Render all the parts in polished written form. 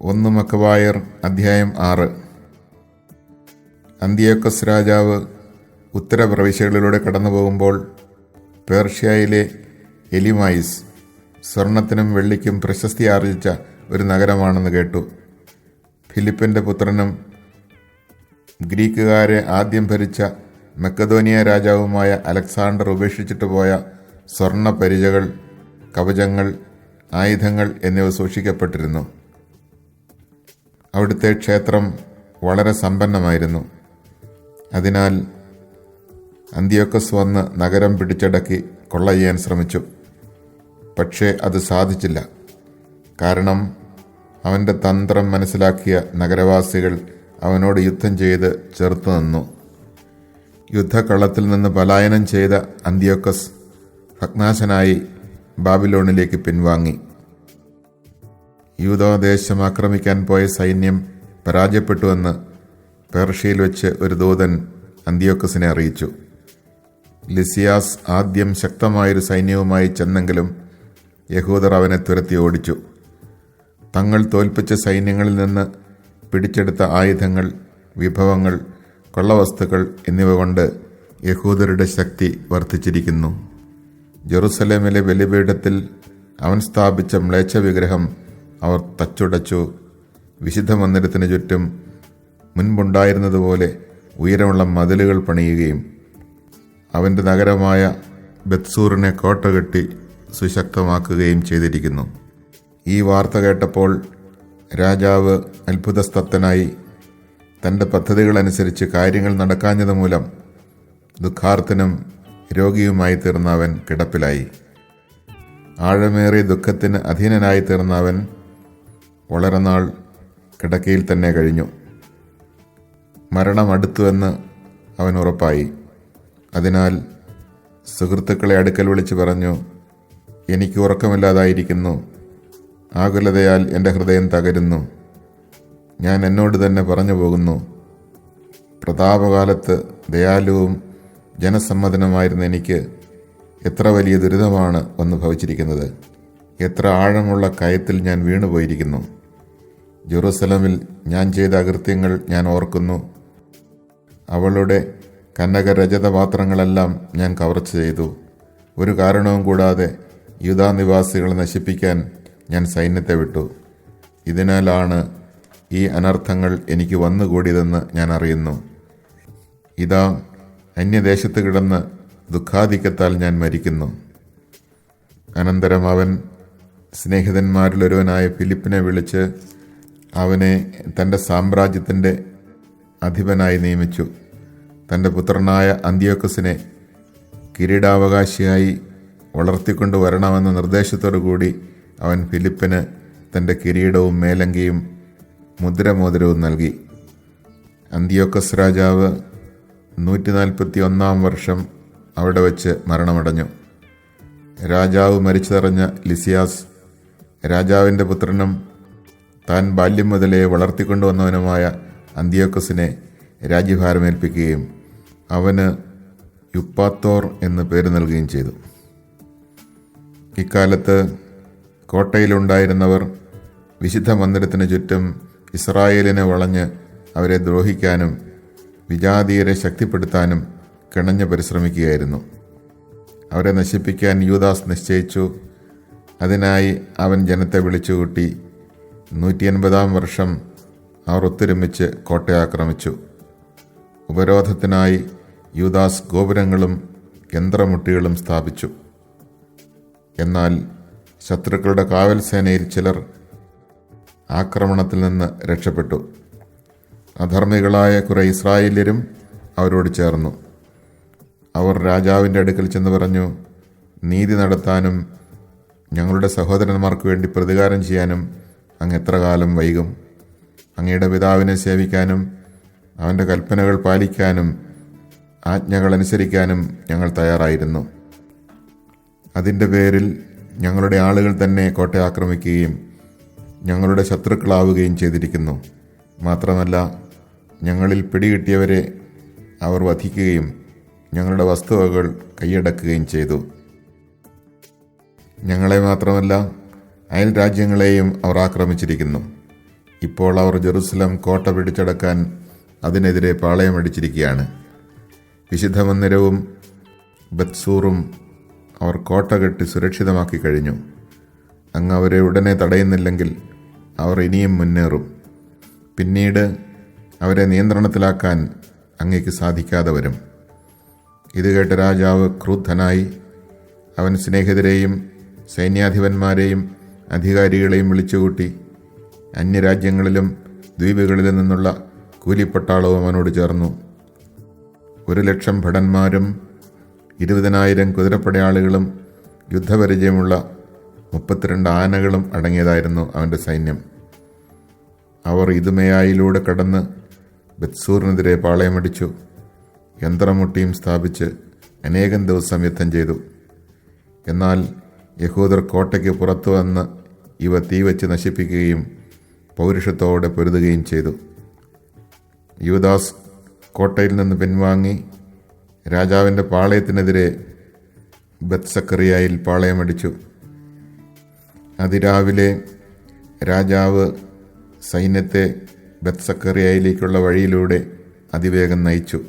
1 അധ്യായം 6. അന്തിയോക്കസ് രാജാവ് ഉത്തരപ്രവിശ്യകളിലൂടെ കടന്നു പോകുമ്പോൾ പേർഷ്യയിലെ എലിമായിസ് സ്വർണത്തിനും വെള്ളിക്കും പ്രശസ്തി ആർജിച്ച ഒരു നഗരമാണെന്ന് കേട്ടു. ഫിലിപ്പിൻ്റെ പുത്രനും ഗ്രീക്കുകാരെ ആദ്യം ഭരിച്ച മക്കദോനിയ രാജാവുമായ അലക്സാണ്ടർ ഉപേക്ഷിച്ചിട്ട് പോയ സ്വർണ്ണ പരിചകൾ, കവചങ്ങൾ, ആയുധങ്ങൾ എന്നിവ സൂക്ഷിക്കപ്പെട്ടിരുന്നു. അവിടുത്തെ ക്ഷേത്രം വളരെ സമ്പന്നമായിരുന്നു. അതിനാൽ അന്തിയോക്കസ് വന്ന് നഗരം പിടിച്ചടക്കി കൊള്ള ചെയ്യാൻ ശ്രമിച്ചു. പക്ഷേ അത് സാധിച്ചില്ല. കാരണം അവൻ്റെ തന്ത്രം മനസ്സിലാക്കിയ നഗരവാസികൾ അവനോട് യുദ്ധം ചെയ്ത് ചെറുത്തു നിന്നു. യുദ്ധക്കളത്തിൽ നിന്ന് പലായനം ചെയ്ത അന്തിയോക്കസ് ഭഗ്നാശനായി ബാബിലോണിലേക്ക് പിൻവാങ്ങി. യൂദാദേശം ആക്രമിക്കാൻ പോയ സൈന്യം പരാജയപ്പെട്ടുവെന്ന് പേർഷ്യയിൽ വെച്ച് ഒരു ദൂതൻ അന്തിയോക്കസിനെ അറിയിച്ചു. ലിസിയാസ് ആദ്യം ശക്തമായൊരു സൈന്യവുമായി ചെന്നെങ്കിലും യഹൂദർ അവനെ തുരത്തി ഓടിച്ചു. തങ്ങൾ തോൽപ്പിച്ച സൈന്യങ്ങളിൽ നിന്ന് പിടിച്ചെടുത്ത ആയുധങ്ങൾ, വിഭവങ്ങൾ, കൊള്ളവസ്തുക്കൾ എന്നിവ കൊണ്ട് യഹൂദരുടെ ശക്തി വർദ്ധിച്ചിരിക്കുന്നു. ജെറുസലേമിലെ ബലിപീഠത്തിൽ അവൻ സ്ഥാപിച്ച മ്ലേച്ഛ വിഗ്രഹം അവർ തച്ചുടച്ചു. വിശുദ്ധ മന്ദിരത്തിന് ചുറ്റും മുൻപുണ്ടായിരുന്നതുപോലെ ഉയരമുള്ള മതിലുകൾ പണിയുകയും അവൻ്റെ നഗരമായ ബത്സൂറിനെ കോട്ടകെട്ടി സുശക്തമാക്കുകയും ചെയ്തിരിക്കുന്നു. ഈ വാർത്ത കേട്ടപ്പോൾ രാജാവ് അത്ഭുതസ്തബ്ധനായി. തൻ്റെ പദ്ധതികളനുസരിച്ച് കാര്യങ്ങൾ നടക്കാഞ്ഞത് മൂലം ദുഃഖാർത്തനും രോഗിയുമായി തീർന്ന അവൻ കിടപ്പിലായി. ആഴമേറിയ ദുഃഖത്തിന് അധീനനായി തീർന്ന അവൻ വളരെ നാൾ കിടക്കയിൽ തന്നെ കഴിഞ്ഞു. മരണം അടുത്തുവെന്ന് അവൻ ഉറപ്പായി. അതിനാൽ സുഹൃത്തുക്കളെ അടുക്കൽ വിളിച്ചു പറഞ്ഞു, എനിക്ക് ഉറക്കമില്ലാതായിരിക്കുന്നു. ആകുലതയാൽ എൻ്റെ ഹൃദയം തകരുന്നു. ഞാൻ എന്നോട് തന്നെ പറഞ്ഞു പോകുന്നു, പ്രതാപകാലത്ത് ദയാലുവും ജനസമ്മതനുമായിരുന്ന എനിക്ക് എത്ര വലിയ ദുരിതമാണ് വന്നു ഭവിച്ചിരിക്കുന്നത്. എത്ര ആഴമുള്ള കയത്തിൽ ഞാൻ വീണുപോയിരിക്കുന്നു. ജെറുസലമിൽ ഞാൻ ചെയ്ത അകൃത്യങ്ങൾ ഞാൻ ഓർക്കുന്നു. അവളുടെ കനകരജത പാത്രങ്ങളെല്ലാം ഞാൻ കവർച്ച ചെയ്തു. ഒരു കാരണവും കൂടാതെ യൂദാ നിവാസികളെ നശിപ്പിക്കാൻ ഞാൻ സൈന്യത്തെ വിട്ടു. ഇതിനാലാണ് ഈ അനർത്ഥങ്ങൾ എനിക്ക് വന്നുകൂടിയതെന്ന് ഞാൻ അറിയുന്നു. ഇതാ, അന്യദേശത്ത് കിടന്ന് ദുഃഖാധിക്യത്താൽ ഞാൻ മരിക്കുന്നു. അനന്തരം അവൻ സ്നേഹിതന്മാരിലൊരുവനായ ഫിലിപ്പിനെ വിളിച്ച് അവനെ തൻ്റെ സാമ്രാജ്യത്തിൻ്റെ അധിപനായി നിയമിച്ചു. തൻ്റെ പുത്രനായ അന്തിയോക്കസിനെ കിരീടാവകാശിയായി വളർത്തിക്കൊണ്ടു വരണമെന്ന നിർദ്ദേശത്തോടുകൂടി അവൻ ഫിലിപ്പിന് തൻ്റെ കിരീടവും മേലങ്കിയും മുദ്രമോതിരവും നൽകി. അന്തിയോക്കസ് രാജാവ് 141 വർഷം അവിടെ വച്ച് മരണമടഞ്ഞു. രാജാവ് മരിച്ചതറിഞ്ഞ ലിസിയാസ് രാജാവിൻ്റെ പുത്രനും താൻ ബാല്യം മുതലേ വളർത്തിക്കൊണ്ടുവന്നവനുമായ അന്തിയോക്കസിനെ രാജ്യഭാരമേൽപ്പിക്കുകയും അവന് യുപ്പാത്തോർ എന്ന് പേര് നൽകുകയും ചെയ്തു. ഇക്കാലത്ത് കോട്ടയിലുണ്ടായിരുന്നവർ വിശുദ്ധ മന്ദിരത്തിന് ചുറ്റും ഇസ്രായേലിനെ വളഞ്ഞ് അവരെ ദ്രോഹിക്കാനും വിജാതീയരെ ശക്തിപ്പെടുത്താനും കിണഞ്ഞ് പരിശ്രമിക്കുകയായിരുന്നു. അവരെ നശിപ്പിക്കാൻ യൂദാസ് നിശ്ചയിച്ചു. അതിനായി അവൻ ജനത്തെ വിളിച്ചുകൂട്ടി. 180 വർഷം അവർ ഒത്തൊരുമിച്ച് കോട്ടയെ ആക്രമിച്ചു. ഉപരോധത്തിനായി യൂദാസ് ഗോപുരങ്ങളും യന്ത്രമുട്ടികളും സ്ഥാപിച്ചു. എന്നാൽ ശത്രുക്കളുടെ കാവൽ സേനയിൽ ചിലർ ആക്രമണത്തിൽ നിന്ന് രക്ഷപ്പെട്ടു. അധർമ്മികളായ കുറെ ഇസ്രായേല്യരും അവരോട് ചേർന്നു. അവർ രാജാവിൻ്റെ അടുക്കൽ ചെന്ന് പറഞ്ഞു, നീതി നടത്താനും ഞങ്ങളുടെ സഹോദരന്മാർക്ക് വേണ്ടി പ്രതികാരം ചെയ്യാനും അങ്ങ് എത്ര കാലം വൈകും? അങ്ങയുടെ പിതാവിനെ സേവിക്കാനും അവൻ്റെ കൽപ്പനകൾ പാലിക്കാനും ആജ്ഞകൾ അനുസരിക്കാനും ഞങ്ങൾ തയ്യാറായിരുന്നു. അതിൻ്റെ പേരിൽ ഞങ്ങളുടെ ആളുകൾ തന്നെ കോട്ടയെ ആക്രമിക്കുകയും ഞങ്ങളുടെ ശത്രുക്കളാവുകയും ചെയ്തിരിക്കുന്നു. മാത്രമല്ല, ഞങ്ങളിൽ പിടികിട്ടിയവരെ അവർ വധിക്കുകയും ഞങ്ങളുടെ വസ്തുവകൾ കൈയടക്കുകയും ചെയ്തു. ഞങ്ങളെ മാത്രമല്ല, അയൽ രാജ്യങ്ങളെയും അവർ ആക്രമിച്ചിരിക്കുന്നു. ഇപ്പോൾ അവർ ജെറുസലം കോട്ട പിടിച്ചടക്കാൻ അതിനെതിരെ പാളയമടിച്ചിരിക്കുകയാണ്. വിശുദ്ധ മന്ദിരവും ബത്സൂറും അവർ കോട്ട കെട്ടി സുരക്ഷിതമാക്കി കഴിഞ്ഞു. അങ്ങ് അവരെ ഉടനെ തടയുന്നില്ലെങ്കിൽ അവർ ഇനിയും മുന്നേറും. പിന്നീട് അവരെ നിയന്ത്രണത്തിലാക്കാൻ അങ്ങയ്ക്ക് സാധിക്കാതെ വരും. ഇത് കേട്ട രാജാവ് ക്രുദ്ധനായി അവൻ സ്നേഹിതരെയും സൈന്യാധിപന്മാരെയും അധികാരികളെയും വിളിച്ചുകൂട്ടി. അന്യരാജ്യങ്ങളിലും ദ്വീപുകളിലും നിന്നുള്ള കൂലിപ്പട്ടാളവും അവനോട് ചേർന്നു. 1,00,000 ഭടന്മാരും 20,000 കുതിരപ്പടയാളികളും യുദ്ധപരിചയമുള്ള 32 ആനകളും അടങ്ങിയതായിരുന്നു അവൻ്റെ സൈന്യം. അവർ ഇതുമയായിലൂടെ കടന്ന് ബത്സൂറിനെതിരെ പാളയമടിച്ചു. യന്ത്രമുട്ടിയും സ്ഥാപിച്ച് അനേകം ദിവസം യുദ്ധം ചെയ്തു. എന്നാൽ യഹൂദർ കോട്ടയ്ക്ക് പുറത്തു വന്ന് ഇവ തീവച്ച് നശിപ്പിക്കുകയും പൗരുഷത്തോടെ പൊരുതുകയും ചെയ്തു. യൂദാസ് കോട്ടയിൽ നിന്ന് പിൻവാങ്ങി രാജാവിൻ്റെ പാളയത്തിനെതിരെ ബത്സക്കറിയായിൽ പാളയമടിച്ചു. അതിരാവിലെ രാജാവ് സൈന്യത്തെ ബത്സക്കറിയായിലേക്കുള്ള വഴിയിലൂടെ അതിവേഗം നയിച്ചു.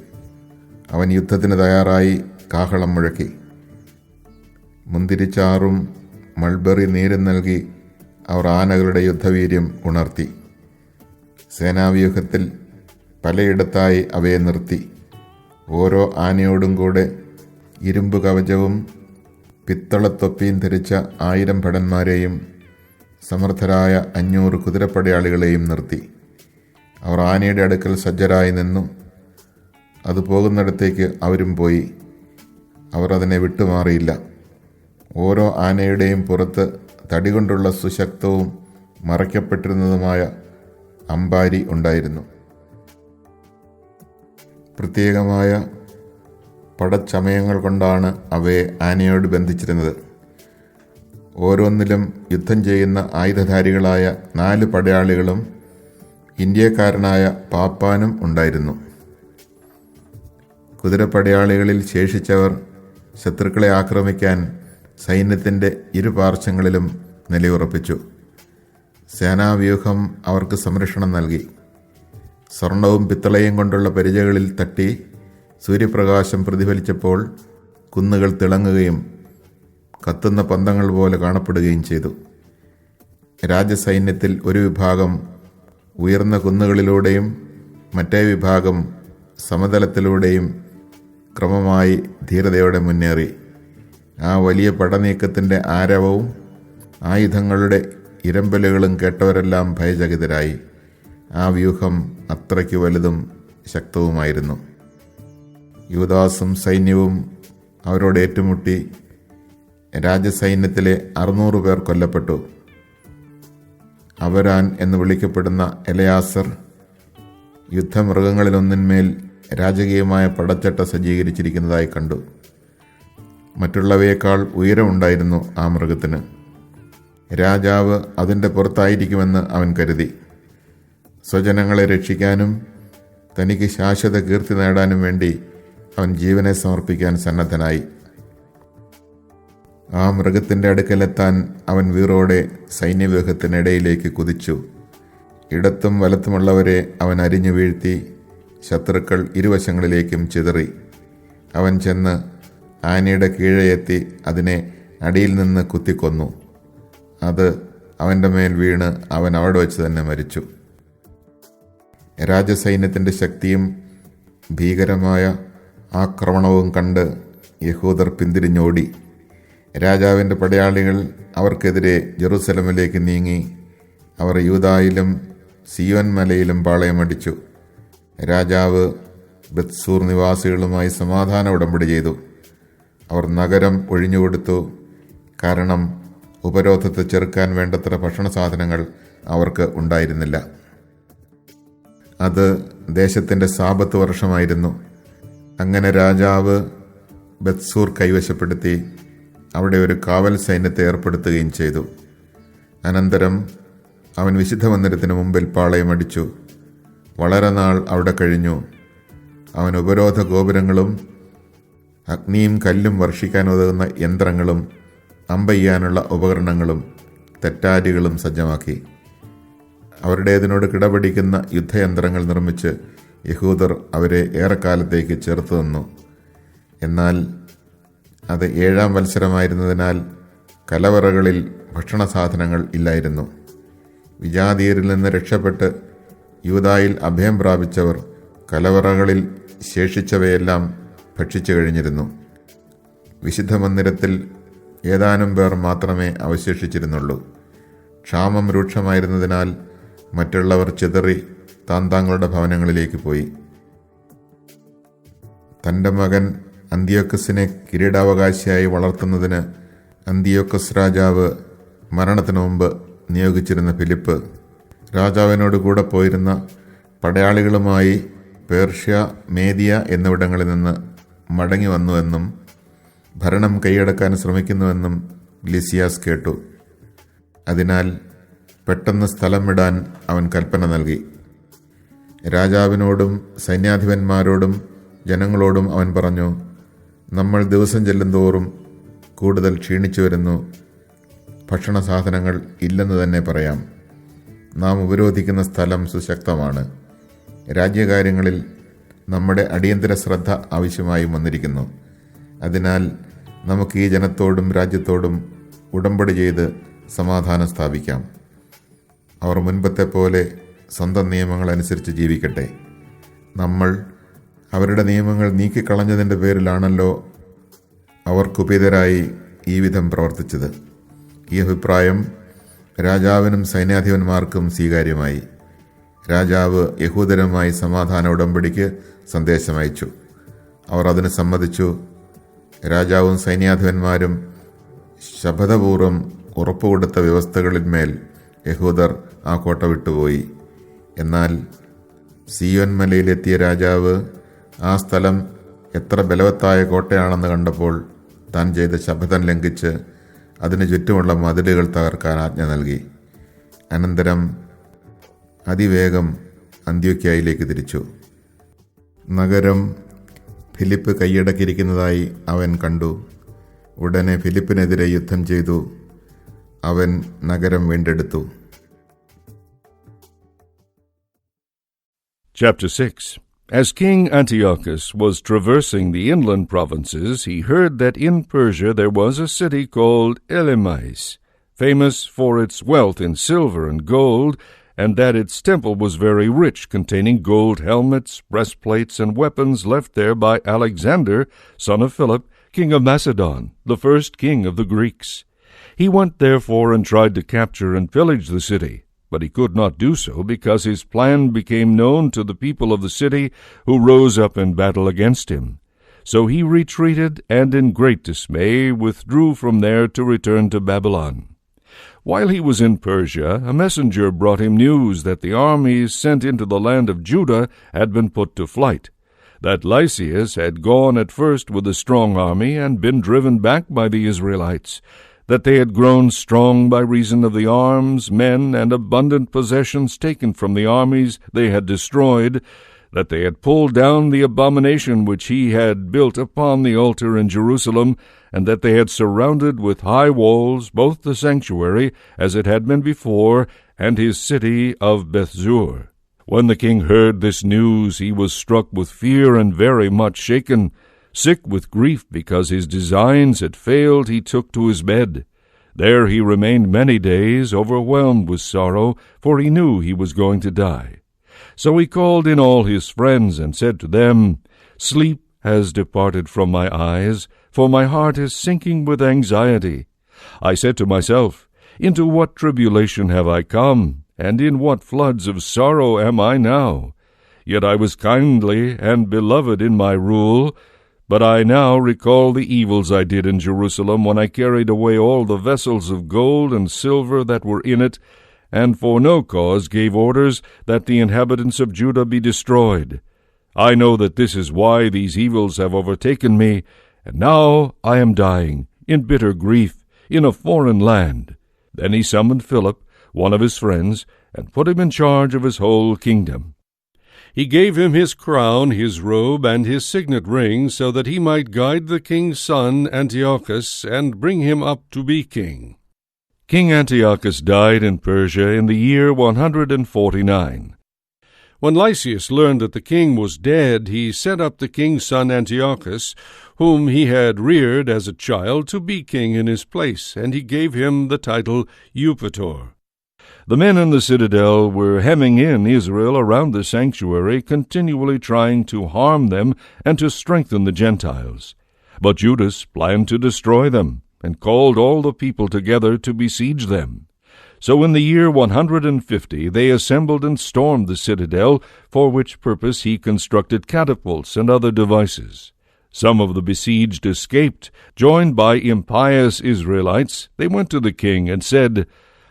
അവൻ യുദ്ധത്തിന് തയ്യാറായി കാഹളം മുഴക്കി. മുന്തിരിച്ചാറും മൾബറി നീരും നൽകി അവർ ആനകളുടെ യുദ്ധവീര്യം ഉണർത്തി. സേനാവ്യൂഹത്തിൽ പലയിടത്തായി അവയെ നിർത്തി. ഓരോ ആനയോടും കൂടെ ഇരുമ്പ് കവചവും പിത്തളത്തൊപ്പിയും ധരിച്ച 1000 ഭടന്മാരെയും സമർത്ഥരായ 500 കുതിരപ്പടയാളികളെയും നിർത്തി. അവർ ആനയുടെ അടുക്കൽ സജ്ജരായി നിന്നു. അത് പോകുന്നിടത്തേക്ക് അവരും പോയി. അവർ അതിനെ വിട്ടുമാറിയില്ല. ഓരോ ആനയുടെയും പുറത്ത് തടികൊണ്ടുള്ള സുശക്തവും മറയ്ക്കപ്പെട്ടിരുന്നതുമായ അമ്പാരി ഉണ്ടായിരുന്നു. പ്രത്യേകമായ പടച്ചമയങ്ങൾ കൊണ്ടാണ് അവയെ ആനയോട് ബന്ധിച്ചിരുന്നത്. ഓരോന്നിലും യുദ്ധം ചെയ്യുന്ന ആയുധധാരികളായ 4 പടയാളികളും ഇന്ത്യക്കാരനായ പാപ്പാനും ഉണ്ടായിരുന്നു. കുതിരപ്പടയാളികളിൽ ശേഷിച്ചവർ ശത്രുക്കളെ ആക്രമിക്കാൻ സൈന്യത്തിൻ്റെ ഇരുപാർശ്വങ്ങളിലും നിലയുറപ്പിച്ചു. സേനാവ്യൂഹം അവർക്ക് സംരക്ഷണം നൽകി. സ്വർണവും പിത്തളയും കൊണ്ടുള്ള പരിചകളിൽ തട്ടി സൂര്യപ്രകാശം പ്രതിഫലിച്ചപ്പോൾ കുന്നുകൾ തിളങ്ങുകയും കത്തുന്ന പന്തങ്ങൾ പോലെ കാണപ്പെടുകയും ചെയ്തു. രാജസൈന്യത്തിൽ ഒരു വിഭാഗം ഉയർന്ന കുന്നുകളിലൂടെയും മറ്റേ വിഭാഗം സമതലത്തിലൂടെയും ക്രമമായി ധീരതയോടെ മുന്നേറി. ആ വലിയ പടനീക്കത്തിൻ്റെ ആരവവും ആയുധങ്ങളുടെ ഇരമ്പലുകളും കേട്ടവരെല്ലാം ഭയചകിതരായി. ആ വ്യൂഹം അത്രയ്ക്ക് വലുതും ശക്തവുമായിരുന്നു. യൂദാസും സൈന്യവും അവരോട് ഏറ്റുമുട്ടി. രാജസൈന്യത്തിലെ 600 പേർ കൊല്ലപ്പെട്ടു. അവരാൻ എന്ന് വിളിക്കപ്പെടുന്ന എലയാസർ യുദ്ധമൃഗങ്ങളിലൊന്നിന്മേൽ രാജകീയമായ പടച്ചട്ട സജ്ജീകരിച്ചിരിക്കുന്നതായി കണ്ടു. മറ്റുള്ളവയേക്കാൾ ഉയരമുണ്ടായിരുന്നു ആ മൃഗത്തിന്. രാജാവ് അതിൻ്റെ പുറത്തായിരിക്കുമെന്ന് അവൻ കരുതി. സ്വജനങ്ങളെ രക്ഷിക്കാനും തനിക്ക് ശാശ്വത കീർത്തി നേടാനും വേണ്ടി അവൻ ജീവനെ സമർപ്പിക്കാൻ സന്നദ്ധനായി. ആ മൃഗത്തിൻ്റെ അടുക്കലെത്താൻ അവൻ വീറോടെ സൈന്യവ്യൂഹത്തിനിടയിലേക്ക് കുതിച്ചു. ഇടത്തും വലത്തുമുള്ളവരെ അവൻ അരിഞ്ഞു വീഴ്ത്തി. ശത്രുക്കൾ ഇരുവശങ്ങളിലേക്കും ചിതറി. അവൻ ചെന്ന് ആനയുടെ കീഴെ എത്തി അതിനെ അടിയിൽ നിന്ന് കുത്തിക്കൊന്നു. അത് അവൻ്റെ മേൽ വീണ് അവൻ അവിടെ വെച്ച് തന്നെ മരിച്ചു. രാജസൈന്യത്തിൻ്റെ ശക്തിയും ഭീകരമായ ആക്രമണവും കണ്ട് യഹൂദർ പിന്തിരിഞ്ഞോടി. രാജാവിൻ്റെ പടയാളികൾ അവർക്കെതിരെ ജെറുസലമിലേക്ക് നീങ്ങി. അവർ യൂദായിലും സിയോൻ മലയിലും പാളയമടിച്ചു. രാജാവ് ബത്സൂർ നിവാസികളുമായി സമാധാന ഉടമ്പടി ചെയ്തു. അവർ നഗരം ഒഴിഞ്ഞുകൊടുത്തു. കാരണം ഉപരോധത്തെ ചെറുക്കാൻ വേണ്ടത്ര ഭക്ഷണ സാധനങ്ങൾ അവർക്ക് ഉണ്ടായിരുന്നില്ല. അത് ദേശത്തിൻ്റെ സാബത്ത് വർഷമായിരുന്നു. അങ്ങനെ രാജാവ് ബത്സൂർ കൈവശപ്പെടുത്തി അവിടെ ഒരു കാവൽ സൈന്യത്തെ ഏർപ്പെടുത്തുകയും ചെയ്തു. അനന്തരം അവൻ വിശുദ്ധ മന്ദിരത്തിന് മുമ്പിൽ പാളയമടിച്ചു. വളരെ നാൾ അവിടെ കഴിഞ്ഞു. അവൻ ഉപരോധ ഗോപുരങ്ങളും അഗ്നിയും കല്ലും വർഷിക്കാൻ ഉതകുന്ന യന്ത്രങ്ങളും അമ്പെയ്യാനുള്ള ഉപകരണങ്ങളും തെറ്റാരികളും സജ്ജമാക്കി. അവരുടേതിനോട് കിടപിടിക്കുന്ന യുദ്ധയന്ത്രങ്ങൾ നിർമ്മിച്ച് യഹൂദർ അവരെ ഏറെക്കാലത്തേക്ക് ചേർത്ത് തന്നു. എന്നാൽ അത് 7-ാം വത്സരമായിരുന്നതിനാൽ കലവറകളിൽ ഭക്ഷണസാധനങ്ങൾ ഇല്ലായിരുന്നു. വിജാതീയരിൽ നിന്ന് രക്ഷപ്പെട്ട് യൂദായിൽ അഭയം പ്രാപിച്ചവർ കലവറകളിൽ ശേഷിച്ചവയെല്ലാം ഭക്ഷിച്ചു കഴിഞ്ഞിരുന്നു. വിശുദ്ധ മന്ദിരത്തിൽ ഏതാനും പേർ മാത്രമേ അവശേഷിച്ചിരുന്നുള്ളൂ. ക്ഷാമം രൂക്ഷമായിരുന്നതിനാൽ മറ്റുള്ളവർ ചിതറി താന്താങ്ങളുടെ ഭവനങ്ങളിലേക്ക് പോയി. തൻ്റെ മകൻ അന്തിയോക്കസിനെ കിരീടാവകാശിയായി വളർത്തുന്നതിന് അന്തിയോക്കസ് രാജാവ് മരണത്തിനു മുമ്പ് നിയോഗിച്ചിരുന്ന ഫിലിപ്പ് രാജാവിനോട് കൂടെ പോയിരുന്ന പടയാളികളുമായി പേർഷ്യ, മേദിയ എന്നിവിടങ്ങളിൽ നിന്ന് മടങ്ങി വന്നുവെന്നും ഭരണം കൈയടക്കാൻ ശ്രമിക്കുന്നുവെന്നും ലിസിയാസ് കേട്ടു. അതിനാൽ പെട്ടെന്ന് സ്ഥലം വിടാൻ അവൻ കൽപ്പന നൽകി. രാജാവിനോടും സൈന്യാധിപന്മാരോടും ജനങ്ങളോടും അവൻ പറഞ്ഞു, നമ്മൾ ദിവസം ചെല്ലുന്തോറും കൂടുതൽ ക്ഷീണിച്ചു വരുന്നു. ഭക്ഷണ സാധനങ്ങൾ ഇല്ലെന്ന് തന്നെ പറയാം. നാം ഉപരോധിക്കുന്ന സ്ഥലം സുശക്തമാണ്. രാജ്യകാര്യങ്ങളിൽ നമ്മുടെ അടിയന്തര ശ്രദ്ധ ആവശ്യമായി വന്നിരിക്കുന്നു. അതിനാൽ നമുക്ക് ഈ ജനത്തോടും രാജ്യത്തോടും ഉടമ്പടി ചെയ്ത് സമാധാനം സ്ഥാപിക്കാം. അവർ മുൻപത്തെ പോലെ സ്വന്തം നിയമങ്ങൾ അനുസരിച്ച് ജീവിക്കട്ടെ. നമ്മൾ അവരുടെ നിയമങ്ങൾ നീക്കിക്കളഞ്ഞതിൻ്റെ പേരിലാണല്ലോ അവർ കുപിതരായി ഈ വിധം പ്രവർത്തിച്ചത്. ഈ അഭിപ്രായം രാജാവിനും സൈന്യാധിപന്മാർക്കും സ്വീകാര്യമായി. രാജാവ് യഹൂദരുമായി സമാധാന ഉടമ്പടിക്ക് സന്ദേശമയച്ചു. അവർ അതിന് സമ്മതിച്ചു. രാജാവും സൈന്യാധിപന്മാരും ശപഥപൂർവം ഉറപ്പുകൊടുത്ത വ്യവസ്ഥകളിന്മേൽ യഹൂദർ ആ കോട്ട വിട്ടുപോയി. എന്നാൽ സിയോൻ മലയിലെത്തിയ രാജാവ് ആ സ്ഥലം എത്ര ബലവത്തായ കോട്ടയാണെന്ന് കണ്ടപ്പോൾ താൻ ചെയ്ത ശപഥം ലംഘിച്ച് അതിനു ചുറ്റുമുള്ള മതിലുകൾ തകർക്കാൻ ആജ്ഞ നൽകി. അനന്തരം അതിവേഗം അന്ത്യോക്യയിലേക്ക് തിരിച്ചു. നഗരം ഫിലിപ്പ് കൈയടക്കിയിരിക്കുന്നതായി അവൻ കണ്ടു. ഉടനെ ഫിലിപ്പിനെതിരെ യുദ്ധം ചെയ്തു. അവൻ നഗരം വീണ്ടെടുത്തു. Chapter 6. As King Antiochus was traversing the inland provinces, he heard that in Persia there was a city called Elymais, famous for its wealth in silver and gold, and that its temple was very rich, containing gold helmets, breastplates, and weapons left there by Alexander, son of Philip, king of Macedon, the first king of the Greeks. He went therefore and tried to capture and pillage the city, but he could not do so because his plan became known to the people of the city, who rose up in battle against him. So he retreated and in great dismay withdrew from there to return to Babylon. While he was in Persia, a messenger brought him news that the armies sent into the land of Judah had been put to flight, that Lysias had gone at first with a strong army and been driven back by the Israelites, that they had grown strong by reason of the arms, men, and abundant possessions taken from the armies they had destroyed, that they had pulled down the abomination which he had built upon the altar in Jerusalem, and that they had surrounded with high walls both the sanctuary, as it had been before, and his city of Bethzur. When the king heard this news, he was struck with fear and very much shaken. Sick with grief because his designs had failed, he took to his bed. There he remained many days, overwhelmed with sorrow, for he knew he was going to die. So he called in all his friends and said to them, "Sleep has departed from my eyes, for my heart is sinking with anxiety. I said to myself, into what tribulation have I come, and in what floods of sorrow am I now? Yet I was kindly and beloved in my rule, but I now recall the evils I did in Jerusalem when I carried away all the vessels of gold and silver that were in it, and for no cause gave orders that the inhabitants of Judah be destroyed. I know that this is why these evils have overtaken me, and now I am dying, in bitter grief, in a foreign land." Then he summoned Philip, one of his friends, and put him in charge of his whole kingdom. He gave him his crown, his robe, and his signet ring, so that he might guide the king's son Antiochus, and bring him up to be king. King Antiochus died in Persia in the year 149. When Lysias learned that the king was dead, he set up the king's son Antiochus, whom he had reared as a child, to be king in his place, and he gave him the title Eupator. The men in the citadel were hemming in Israel around the sanctuary, continually trying to harm them and to strengthen the Gentiles. But Judas planned to destroy them, and called all the people together to besiege them. So in the year 150 they assembled and stormed the citadel, for which purpose he constructed catapults and other devices. Some of the besieged escaped. Joined by impious Israelites, they went to the king and said,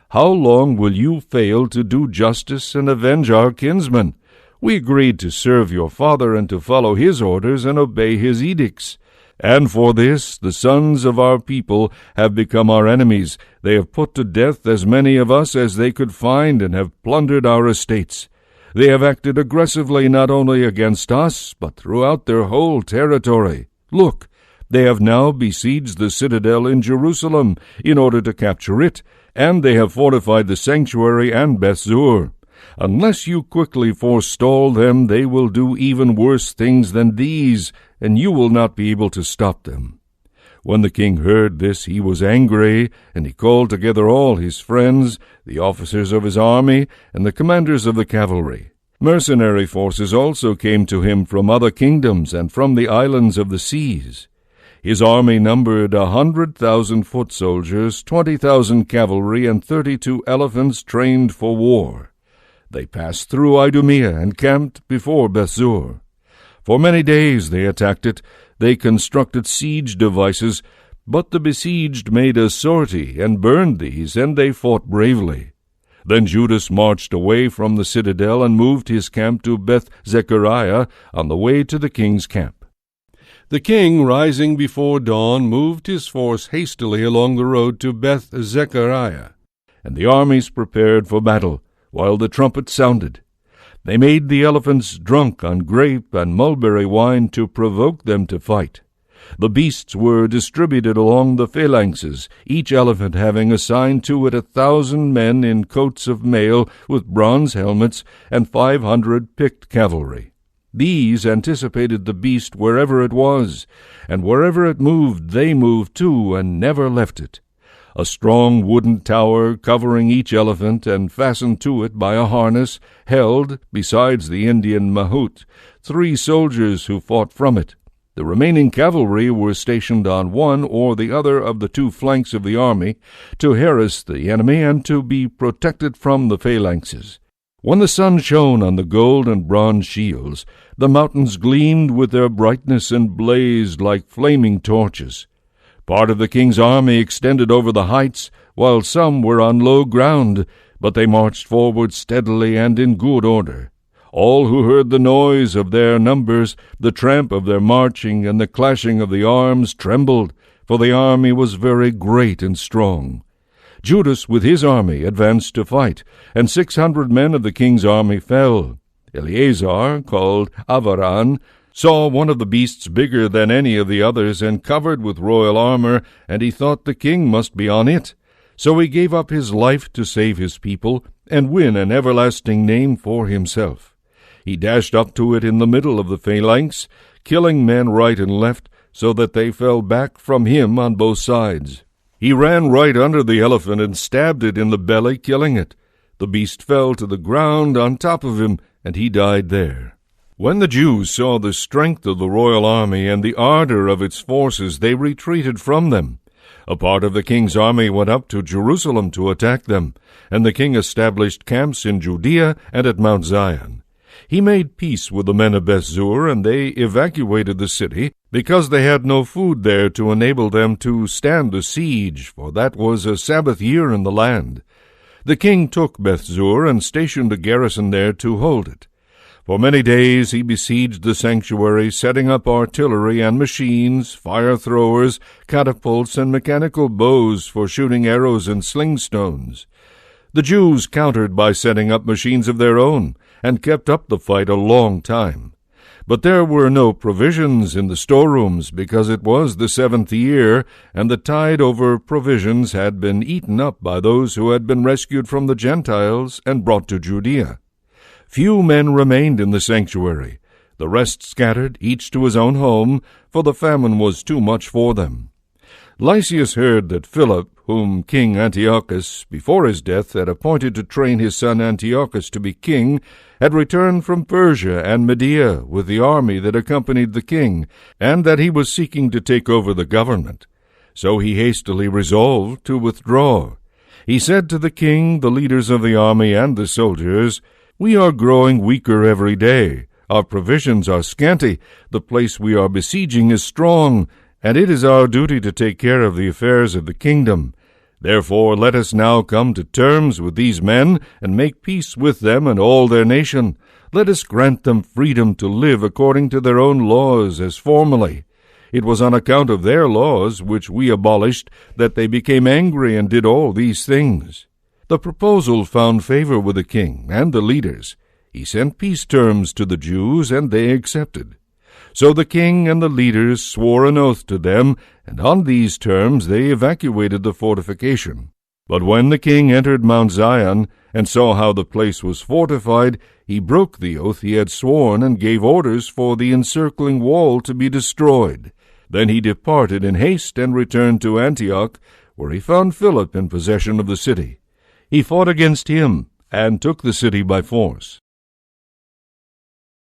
"How long will you fail to do justice and avenge our kinsmen? We agreed to serve your father and to follow his orders and obey his edicts. And for this the sons of our people have become our enemies. They have put to death as many of us as they could find and have plundered our estates. They have acted aggressively not only against us, but throughout their whole territory. Look, they have now besieged the citadel in Jerusalem in order to capture it, and they have fortified the sanctuary and Bethzur. Unless you quickly forestall them, they will do even worse things than these, and you will not be able to stop them." When the king heard this, he was angry, and he called together all his friends, the officers of his army, and the commanders of the cavalry. Mercenary forces also came to him from other kingdoms and from the islands of the seas. His army numbered 100,000 foot soldiers, 20,000 cavalry, and 32 elephants trained for war. They passed through Idumea and camped before Bethzur. For many days they attacked it. They constructed siege devices, but the besieged made a sortie and burned these, and they fought bravely. Then Judas marched away from the citadel and moved his camp to Beth-Zechariah on the way to the king's camp. The king, rising before dawn, moved his force hastily along the road to Beth-Zechariah, and the armies prepared for battle, while the trumpet sounded. They made the elephants drunk on grape and mulberry wine to provoke them to fight. The beasts were distributed along the phalanxes, each elephant having assigned to it 1,000 men in coats of mail with bronze helmets and 500 picked cavalry. These anticipated the beast wherever it was, and wherever it moved they moved too and never left it. A strong wooden tower covering each elephant and fastened to it by a harness held, besides the Indian mahout, 3 soldiers who fought from it. The remaining cavalry were stationed on one or the other of the 2 flanks of the army to harass the enemy and to be protected from the phalanxes. When the sun shone on the gold and bronze shields, the mountains gleamed with their brightness and blazed like flaming torches. Part of the king's army extended over the heights, while some were on low ground, but they marched forward steadily and in good order. All who heard the noise of their numbers, the tramp of their marching, and the clashing of the arms trembled, for the army was very great and strong. Judas with his army advanced to fight, and 600 men of the king's army fell. Eleazar, called Avaran, saw one of the beasts bigger than any of the others and covered with royal armor, and he thought the king must be on it. So he gave up his life to save his people and win an everlasting name for himself. He dashed up to it in the middle of the phalanx, killing men right and left, so that they fell back from him on both sides. He ran right under the elephant and stabbed it in the belly, killing it. The beast fell to the ground on top of him, and he died there. When the Jews saw the strength of the royal army and the ardor of its forces, they retreated from them. A part of the king's army went up to Jerusalem to attack them, and the king established camps in Judea and at Mount Zion. He made peace with the men of Bethzur, and they evacuated the city, because they had no food there to enable them to stand the siege, for that was a Sabbath year in the land. The king took Bethzur and stationed a garrison there to hold it. For many days he besieged the sanctuary, setting up artillery and machines, fire-throwers, catapults, and mechanical bows for shooting arrows and sling-stones. The Jews countered by setting up machines of their own, and kept up the fight a long time. But there were no provisions in the storerooms, because it was the 7th year, and the tide over provisions had been eaten up by those who had been rescued from the Gentiles and brought to Judea. Few men remained in the sanctuary. The rest scattered, each to his own home, for the famine was too much for them. Lysias heard that Philip, whom King Antiochus before his death had appointed to train his son Antiochus to be king, had returned from Persia and Media with the army that accompanied the king, and that he was seeking to take over the government. So he hastily resolved to withdraw. He said to the king, the leaders of the army, and the soldiers, "We are growing weaker every day. Our provisions are scanty. The place we are besieging is strong, and it is our duty to take care of the affairs of the kingdom. Therefore let us now come to terms with these men, and make peace with them and all their nation. Let us grant them freedom to live according to their own laws as formerly. It was on account of their laws, which we abolished, that they became angry and did all these things." The proposal found favor with the king and the leaders. He sent peace terms to the Jews, and they accepted. So the king and the leaders swore an oath to them, and on these terms they evacuated the fortification. But when the king entered Mount Zion, and saw how the place was fortified, he broke the oath he had sworn, and gave orders for the encircling wall to be destroyed. Then he departed in haste, and returned to Antioch, where he found Philip in possession of the city. He fought against him, and took the city by force.